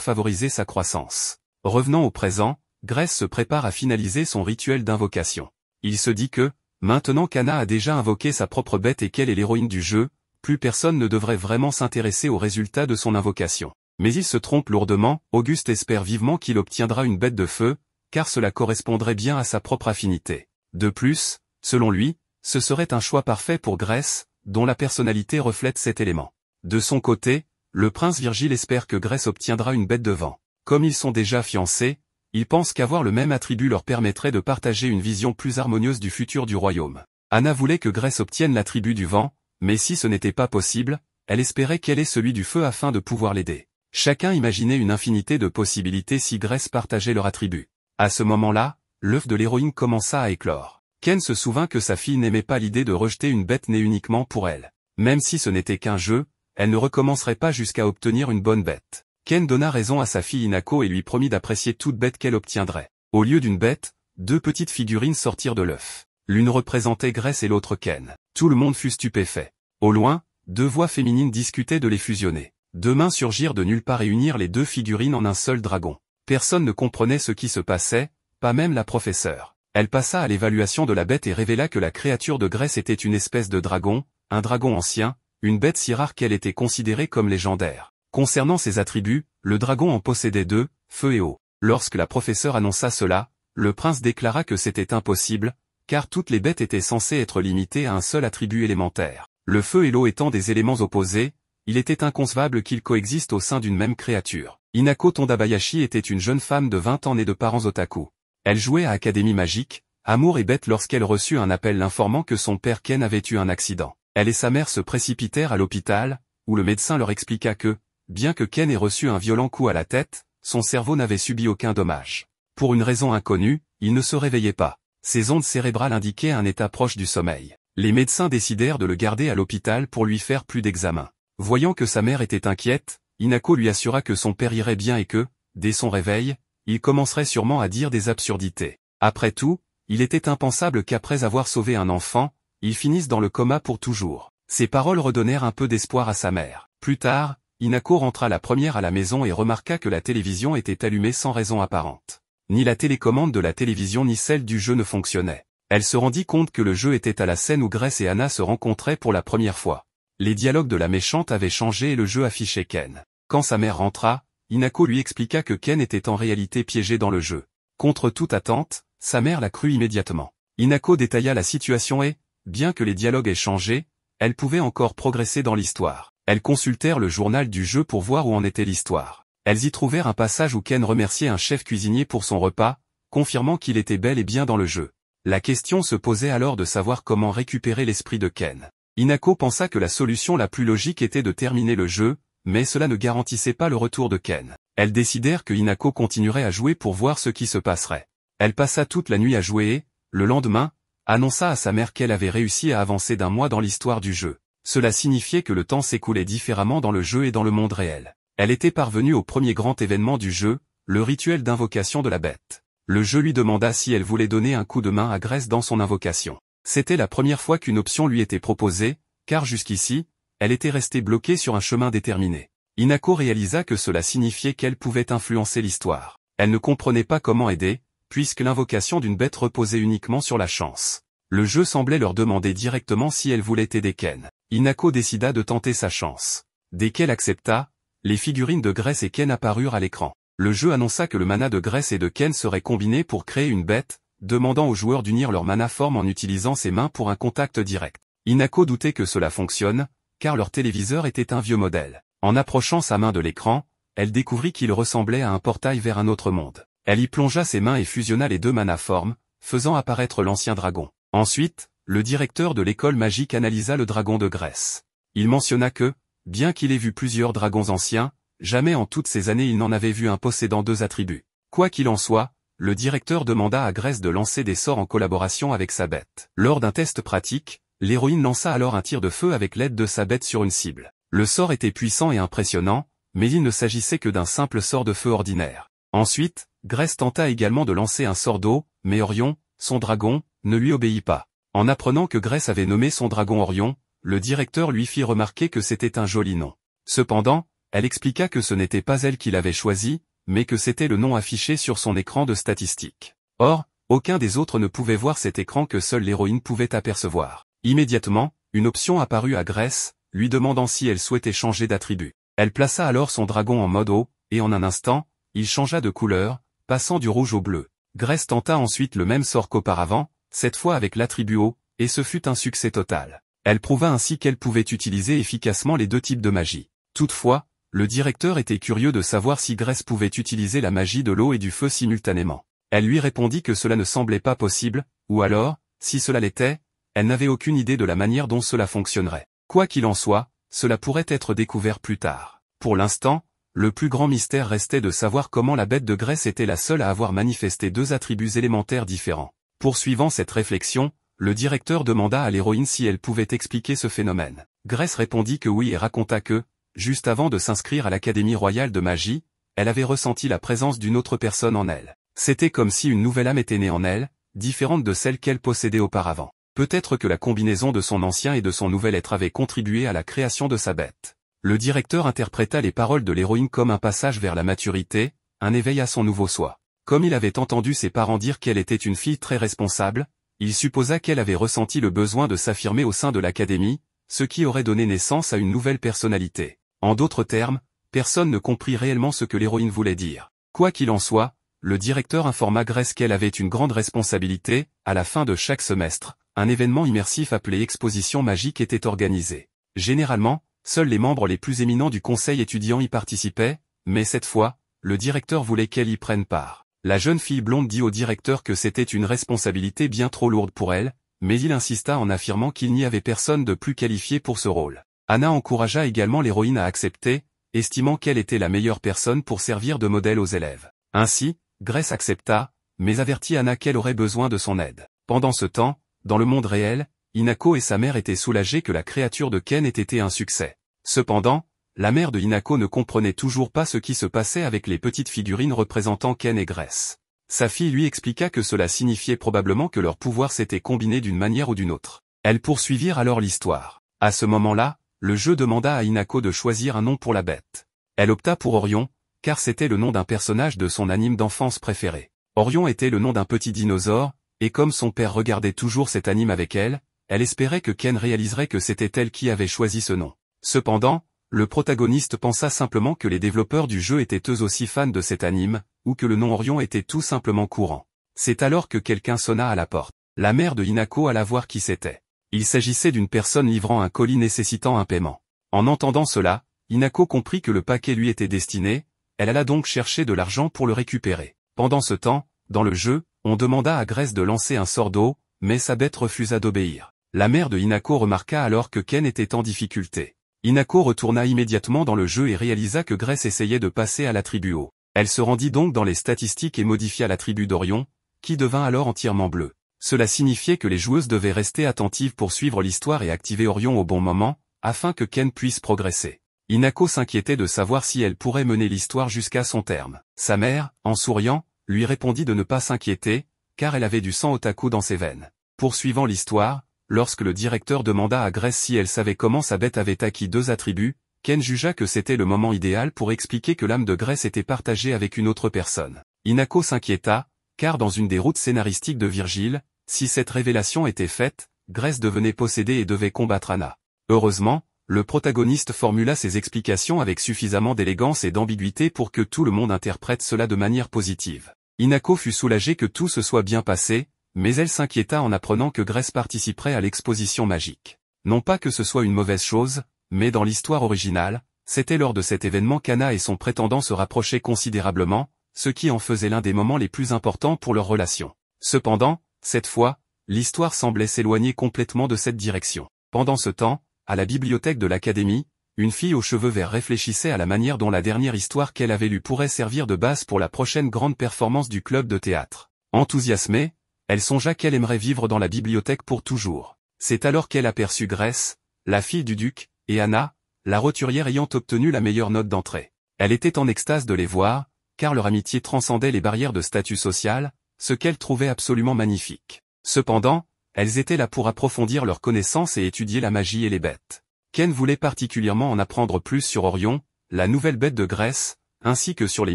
favoriser sa croissance. Revenant au présent, Grèce se prépare à finaliser son rituel d'invocation. Il se dit que, maintenant qu'Anna a déjà invoqué sa propre bête et qu'elle est l'héroïne du jeu, plus personne ne devrait vraiment s'intéresser aux résultats de son invocation. Mais il se trompe lourdement, Auguste espère vivement qu'il obtiendra une bête de feu, car cela correspondrait bien à sa propre affinité. De plus, selon lui, ce serait un choix parfait pour Grèce, dont la personnalité reflète cet élément. De son côté, le prince Virgile espère que Grèce obtiendra une bête de vent. Comme ils sont déjà fiancés, ils pensent qu'avoir le même attribut leur permettrait de partager une vision plus harmonieuse du futur du royaume. Anna voulait que Grace obtienne l'attribut du vent, mais si ce n'était pas possible, elle espérait qu'elle ait celui du feu afin de pouvoir l'aider. Chacun imaginait une infinité de possibilités si Grace partageait leur attribut. À ce moment-là, l'œuf de l'héroïne commença à éclore. Ken se souvint que sa fille n'aimait pas l'idée de rejeter une bête née uniquement pour elle. Même si ce n'était qu'un jeu, elle ne recommencerait pas jusqu'à obtenir une bonne bête. Ken donna raison à sa fille Hinako et lui promit d'apprécier toute bête qu'elle obtiendrait. Au lieu d'une bête, 2 petites figurines sortirent de l'œuf. L'une représentait Grace et l'autre Ken. Tout le monde fut stupéfait. Au loin, 2 voix féminines discutaient de les fusionner. 2 mains surgirent de nulle part et unirent les 2 figurines en un seul dragon. Personne ne comprenait ce qui se passait, pas même la professeure. Elle passa à l'évaluation de la bête et révéla que la créature de Grace était une espèce de dragon, un dragon ancien, une bête si rare qu'elle était considérée comme légendaire. Concernant ses attributs, le dragon en possédait 2, feu et eau. Lorsque la professeure annonça cela, le prince déclara que c'était impossible, car toutes les bêtes étaient censées être limitées à un seul attribut élémentaire. Le feu et l'eau étant des éléments opposés, il était inconcevable qu'ils coexistent au sein d'une même créature. Hinako Tondabayashi était une jeune femme de 20 ans née de parents otaku. Elle jouait à Académie Magique, Amour et Bête lorsqu'elle reçut un appel l'informant que son père Ken avait eu un accident. Elle et sa mère se précipitèrent à l'hôpital, où le médecin leur expliqua que, bien que Ken ait reçu un violent coup à la tête, son cerveau n'avait subi aucun dommage. Pour une raison inconnue, il ne se réveillait pas. Ses ondes cérébrales indiquaient un état proche du sommeil. Les médecins décidèrent de le garder à l'hôpital pour lui faire plus d'examens. Voyant que sa mère était inquiète, Hinako lui assura que son père irait bien et que, dès son réveil, il commencerait sûrement à dire des absurdités. Après tout, il était impensable qu'après avoir sauvé un enfant, il finisse dans le coma pour toujours. Ces paroles redonnèrent un peu d'espoir à sa mère. Plus tard, Hinako rentra la première à la maison et remarqua que la télévision était allumée sans raison apparente. Ni la télécommande de la télévision ni celle du jeu ne fonctionnaient. Elle se rendit compte que le jeu était à la scène où Grace et Anna se rencontraient pour la première fois. Les dialogues de la méchante avaient changé et le jeu affichait Ken. Quand sa mère rentra, Hinako lui expliqua que Ken était en réalité piégé dans le jeu. Contre toute attente, sa mère la crut immédiatement. Hinako détailla la situation et, bien que les dialogues aient changé, elle pouvait encore progresser dans l'histoire. Elles consultèrent le journal du jeu pour voir où en était l'histoire. Elles y trouvèrent un passage où Ken remerciait un chef cuisinier pour son repas, confirmant qu'il était bel et bien dans le jeu. La question se posait alors de savoir comment récupérer l'esprit de Ken. Hinako pensa que la solution la plus logique était de terminer le jeu, mais cela ne garantissait pas le retour de Ken. Elles décidèrent que Hinako continuerait à jouer pour voir ce qui se passerait. Elle passa toute la nuit à jouer et, le lendemain, annonça à sa mère qu'elle avait réussi à avancer d'1 mois dans l'histoire du jeu. Cela signifiait que le temps s'écoulait différemment dans le jeu et dans le monde réel. Elle était parvenue au premier grand événement du jeu, le rituel d'invocation de la bête. Le jeu lui demanda si elle voulait donner un coup de main à Grace dans son invocation. C'était la première fois qu'une option lui était proposée, car jusqu'ici, elle était restée bloquée sur un chemin déterminé. Hinako réalisa que cela signifiait qu'elle pouvait influencer l'histoire. Elle ne comprenait pas comment aider, puisque l'invocation d'une bête reposait uniquement sur la chance. Le jeu semblait leur demander directement si elle voulait aider Ken. Hinako décida de tenter sa chance. Dès qu'elle accepta, les figurines de Grace et Ken apparurent à l'écran. Le jeu annonça que le mana de Grace et de Ken serait combiné pour créer une bête, demandant aux joueurs d'unir leur mana forme en utilisant ses mains pour un contact direct. Hinako doutait que cela fonctionne, car leur téléviseur était un vieux modèle. En approchant sa main de l'écran, elle découvrit qu'il ressemblait à un portail vers un autre monde. Elle y plongea ses mains et fusionna les 2 mana formes, faisant apparaître l'ancien dragon. Ensuite, le directeur de l'école magique analysa le dragon de Grace. Il mentionna que, bien qu'il ait vu plusieurs dragons anciens, jamais en toutes ces années il n'en avait vu un possédant 2 attributs. Quoi qu'il en soit, le directeur demanda à Grace de lancer des sorts en collaboration avec sa bête. Lors d'un test pratique, l'héroïne lança alors un tir de feu avec l'aide de sa bête sur une cible. Le sort était puissant et impressionnant, mais il ne s'agissait que d'un simple sort de feu ordinaire. Ensuite, Grace tenta également de lancer un sort d'eau, mais Orion, son dragon, ne lui obéit pas. En apprenant que Grace avait nommé son dragon Orion, le directeur lui fit remarquer que c'était un joli nom. Cependant, elle expliqua que ce n'était pas elle qui l'avait choisi, mais que c'était le nom affiché sur son écran de statistiques. Or, aucun des autres ne pouvait voir cet écran que seule l'héroïne pouvait apercevoir. Immédiatement, une option apparut à Grace, lui demandant si elle souhaitait changer d'attribut. Elle plaça alors son dragon en mode eau, et en un instant, il changea de couleur, passant du rouge au bleu. Grace tenta ensuite le même sort qu'auparavant, cette fois avec l'attribut eau, et ce fut un succès total. Elle prouva ainsi qu'elle pouvait utiliser efficacement les 2 types de magie. Toutefois, le directeur était curieux de savoir si Grace pouvait utiliser la magie de l'eau et du feu simultanément. Elle lui répondit que cela ne semblait pas possible, ou alors, si cela l'était, Elle n'avait aucune idée de la manière dont cela fonctionnerait. Quoi qu'il en soit, cela pourrait être découvert plus tard. Pour l'instant, le plus grand mystère restait de savoir comment la bête de Grèce était la seule à avoir manifesté deux attributs élémentaires différents. Poursuivant cette réflexion, le directeur demanda à l'héroïne si elle pouvait expliquer ce phénomène. Grèce répondit que oui et raconta que, juste avant de s'inscrire à l'Académie royale de magie, elle avait ressenti la présence d'une autre personne en elle. C'était comme si une nouvelle âme était née en elle, différente de celle qu'elle possédait auparavant. Peut-être que la combinaison de son ancien et de son nouvel être avait contribué à la création de sa bête. Le directeur interpréta les paroles de l'héroïne comme un passage vers la maturité, un éveil à son nouveau soi. Comme il avait entendu ses parents dire qu'elle était une fille très responsable, il supposa qu'elle avait ressenti le besoin de s'affirmer au sein de l'Académie, ce qui aurait donné naissance à une nouvelle personnalité. En d'autres termes, personne ne comprit réellement ce que l'héroïne voulait dire. Quoi qu'il en soit, le directeur informa Grèce qu'elle avait une grande responsabilité. À la fin de chaque semestre, un événement immersif appelé Exposition magique était organisé. Généralement, seuls les membres les plus éminents du conseil étudiant y participaient, mais cette fois, le directeur voulait qu'elle y prenne part. La jeune fille blonde dit au directeur que c'était une responsabilité bien trop lourde pour elle, mais il insista en affirmant qu'il n'y avait personne de plus qualifié pour ce rôle. Anna encouragea également l'héroïne à accepter, estimant qu'elle était la meilleure personne pour servir de modèle aux élèves. Ainsi, Grèce accepta, mais avertit Anna qu'elle aurait besoin de son aide. Pendant ce temps, dans le monde réel, Hinako et sa mère étaient soulagés que la créature de Ken ait été un succès. Cependant, la mère de Hinako ne comprenait toujours pas ce qui se passait avec les petites figurines représentant Ken et Grèce. Sa fille lui expliqua que cela signifiait probablement que leurs pouvoirs s'étaient combinés d'une manière ou d'une autre. Elles poursuivirent alors l'histoire. À ce moment-là, le jeu demanda à Hinako de choisir un nom pour la bête. Elle opta pour Orion, car c'était le nom d'un personnage de son anime d'enfance préféré. Orion était le nom d'un petit dinosaure, et comme son père regardait toujours cet anime avec elle, elle espérait que Ken réaliserait que c'était elle qui avait choisi ce nom. Cependant, le protagoniste pensa simplement que les développeurs du jeu étaient eux aussi fans de cet anime, ou que le nom Orion était tout simplement courant. C'est alors que quelqu'un sonna à la porte. La mère de Hinako alla voir qui c'était. Il s'agissait d'une personne livrant un colis nécessitant un paiement. En entendant cela, Hinako comprit que le paquet lui était destiné, elle alla donc chercher de l'argent pour le récupérer. Pendant ce temps, dans le jeu, on demanda à Grèce de lancer un sort d'eau, mais sa bête refusa d'obéir. La mère de Hinako remarqua alors que Ken était en difficulté. Hinako retourna immédiatement dans le jeu et réalisa que Grèce essayait de passer à l'attribut eau. Elle se rendit donc dans les statistiques et modifia l'attribut d'Orion, qui devint alors entièrement bleu. Cela signifiait que les joueuses devaient rester attentives pour suivre l'histoire et activer Orion au bon moment, afin que Ken puisse progresser. Hinako s'inquiétait de savoir si elle pourrait mener l'histoire jusqu'à son terme. Sa mère, en souriant, lui répondit de ne pas s'inquiéter, car elle avait du sang otaku dans ses veines. Poursuivant l'histoire, lorsque le directeur demanda à Grèce si elle savait comment sa bête avait acquis deux attributs, Ken jugea que c'était le moment idéal pour expliquer que l'âme de Grèce était partagée avec une autre personne. Hinako s'inquiéta, car dans une des routes scénaristiques de Virgile, si cette révélation était faite, Grèce devenait possédée et devait combattre Anna. Heureusement, le protagoniste formula ses explications avec suffisamment d'élégance et d'ambiguïté pour que tout le monde interprète cela de manière positive. Hinako fut soulagée que tout se soit bien passé, mais elle s'inquiéta en apprenant que Grèce participerait à l'exposition magique. Non pas que ce soit une mauvaise chose, mais dans l'histoire originale, c'était lors de cet événement qu'Anna et son prétendant se rapprochaient considérablement, ce qui en faisait l'un des moments les plus importants pour leur relation. Cependant, cette fois, l'histoire semblait s'éloigner complètement de cette direction. Pendant ce temps, à la bibliothèque de l'Académie, une fille aux cheveux verts réfléchissait à la manière dont la dernière histoire qu'elle avait lue pourrait servir de base pour la prochaine grande performance du club de théâtre. Enthousiasmée, elle songea qu'elle aimerait vivre dans la bibliothèque pour toujours. C'est alors qu'elle aperçut Grèce, la fille du duc, et Anna, la roturière ayant obtenu la meilleure note d'entrée. Elle était en extase de les voir, car leur amitié transcendait les barrières de statut social, ce qu'elle trouvait absolument magnifique. Cependant, elles étaient là pour approfondir leurs connaissances et étudier la magie et les bêtes. Ken voulait particulièrement en apprendre plus sur Orion, la nouvelle bête de Grèce, ainsi que sur les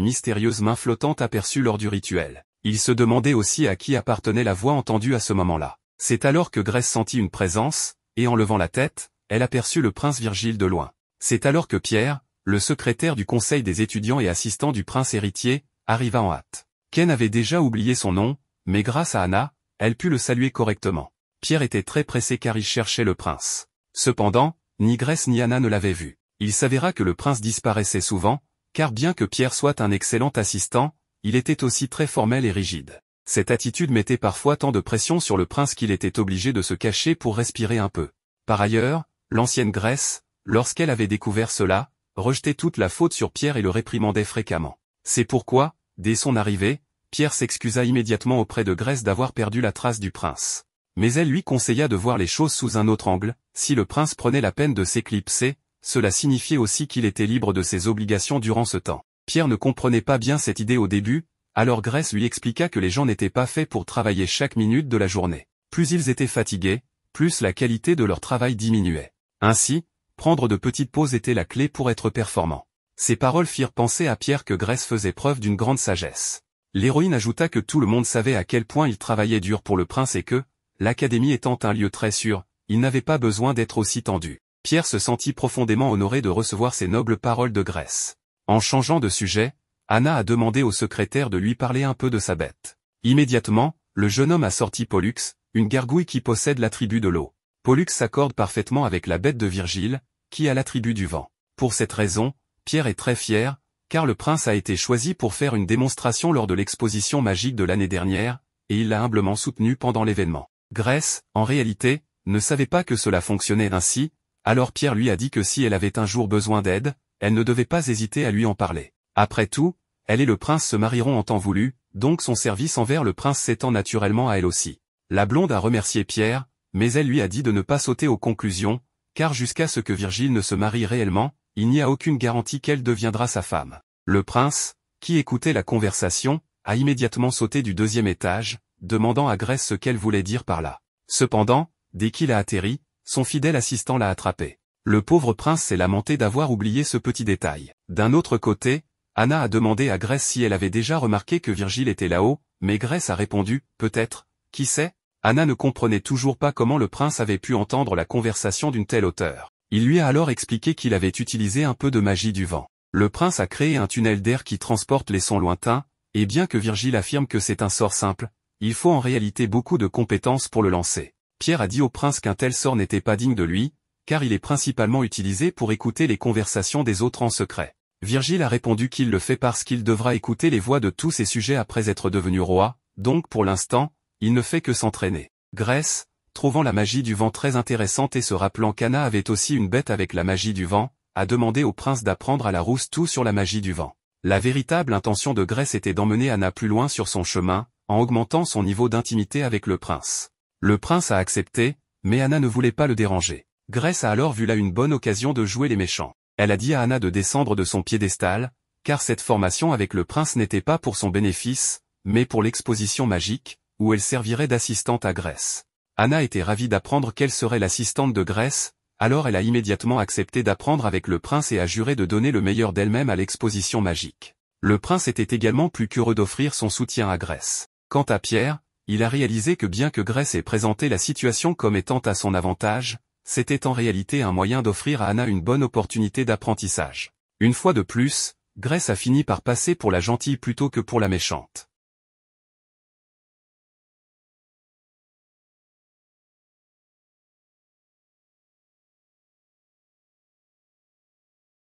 mystérieuses mains flottantes aperçues lors du rituel. Il se demandait aussi à qui appartenait la voix entendue à ce moment-là. C'est alors que Grèce sentit une présence, et en levant la tête, elle aperçut le prince Virgile de loin. C'est alors que Pierre, le secrétaire du conseil des étudiants et assistant du prince héritier, arriva en hâte. Ken avait déjà oublié son nom, mais grâce à Anna, elle put le saluer correctement. Pierre était très pressé car il cherchait le prince. Cependant, ni Grèce ni Anna ne l'avaient vu. Il s'avéra que le prince disparaissait souvent, car bien que Pierre soit un excellent assistant, il était aussi très formel et rigide. Cette attitude mettait parfois tant de pression sur le prince qu'il était obligé de se cacher pour respirer un peu. Par ailleurs, l'ancienne Grèce, lorsqu'elle avait découvert cela, rejetait toute la faute sur Pierre et le réprimandait fréquemment. C'est pourquoi, dès son arrivée, Pierre s'excusa immédiatement auprès de Grèce d'avoir perdu la trace du prince. Mais elle lui conseilla de voir les choses sous un autre angle, si le prince prenait la peine de s'éclipser, cela signifiait aussi qu'il était libre de ses obligations durant ce temps. Pierre ne comprenait pas bien cette idée au début, alors Grèce lui expliqua que les gens n'étaient pas faits pour travailler chaque minute de la journée. Plus ils étaient fatigués, plus la qualité de leur travail diminuait. Ainsi, prendre de petites pauses était la clé pour être performant. Ces paroles firent penser à Pierre que Grèce faisait preuve d'une grande sagesse. L'héroïne ajouta que tout le monde savait à quel point il travaillait dur pour le prince et que, l'académie étant un lieu très sûr, il n'avait pas besoin d'être aussi tendu. Pierre se sentit profondément honoré de recevoir ces nobles paroles de Grèce. En changeant de sujet, Anna a demandé au secrétaire de lui parler un peu de sa bête. Immédiatement, le jeune homme a sorti Pollux, une gargouille qui possède l'attribut de l'eau. Pollux s'accorde parfaitement avec la bête de Virgile, qui a l'attribut du vent. Pour cette raison, Pierre est très fier, car le prince a été choisi pour faire une démonstration lors de l'exposition magique de l'année dernière, et il l'a humblement soutenu pendant l'événement. Grèce, en réalité, ne savait pas que cela fonctionnait ainsi, alors Pierre lui a dit que si elle avait un jour besoin d'aide, elle ne devait pas hésiter à lui en parler. Après tout, elle et le prince se marieront en temps voulu, donc son service envers le prince s'étend naturellement à elle aussi. La blonde a remercié Pierre, mais elle lui a dit de ne pas sauter aux conclusions, car jusqu'à ce que Virgile ne se marie réellement, il n'y a aucune garantie qu'elle deviendra sa femme. Le prince, qui écoutait la conversation, a immédiatement sauté du deuxième étage, demandant à Grèce ce qu'elle voulait dire par là. Cependant, dès qu'il a atterri, son fidèle assistant l'a attrapé. Le pauvre prince s'est lamenté d'avoir oublié ce petit détail. D'un autre côté, Anna a demandé à Grèce si elle avait déjà remarqué que Virgile était là-haut, mais Grèce a répondu, peut-être, qui sait? Anna ne comprenait toujours pas comment le prince avait pu entendre la conversation d'une telle hauteur. Il lui a alors expliqué qu'il avait utilisé un peu de magie du vent. Le prince a créé un tunnel d'air qui transporte les sons lointains, et bien que Virgile affirme que c'est un sort simple, il faut en réalité beaucoup de compétences pour le lancer. Pierre a dit au prince qu'un tel sort n'était pas digne de lui, car il est principalement utilisé pour écouter les conversations des autres en secret. Virgile a répondu qu'il le fait parce qu'il devra écouter les voix de tous ses sujets après être devenu roi, donc pour l'instant, il ne fait que s'entraîner. Grèce, trouvant la magie du vent très intéressante et se rappelant qu'Anna avait aussi une bête avec la magie du vent, a demandé au prince d'apprendre à la rousse tout sur la magie du vent. La véritable intention de Grèce était d'emmener Anna plus loin sur son chemin, en augmentant son niveau d'intimité avec le prince. Le prince a accepté, mais Anna ne voulait pas le déranger. Grèce a alors vu là une bonne occasion de jouer les méchants. Elle a dit à Anna de descendre de son piédestal, car cette formation avec le prince n'était pas pour son bénéfice, mais pour l'exposition magique, où elle servirait d'assistante à Grèce. Anna était ravie d'apprendre qu'elle serait l'assistante de Grèce, alors elle a immédiatement accepté d'apprendre avec le prince et a juré de donner le meilleur d'elle-même à l'exposition magique. Le prince était également plus qu'heureux d'offrir son soutien à Grèce. Quant à Pierre, il a réalisé que bien que Grèce ait présenté la situation comme étant à son avantage, c'était en réalité un moyen d'offrir à Anna une bonne opportunité d'apprentissage. Une fois de plus, Grèce a fini par passer pour la gentille plutôt que pour la méchante.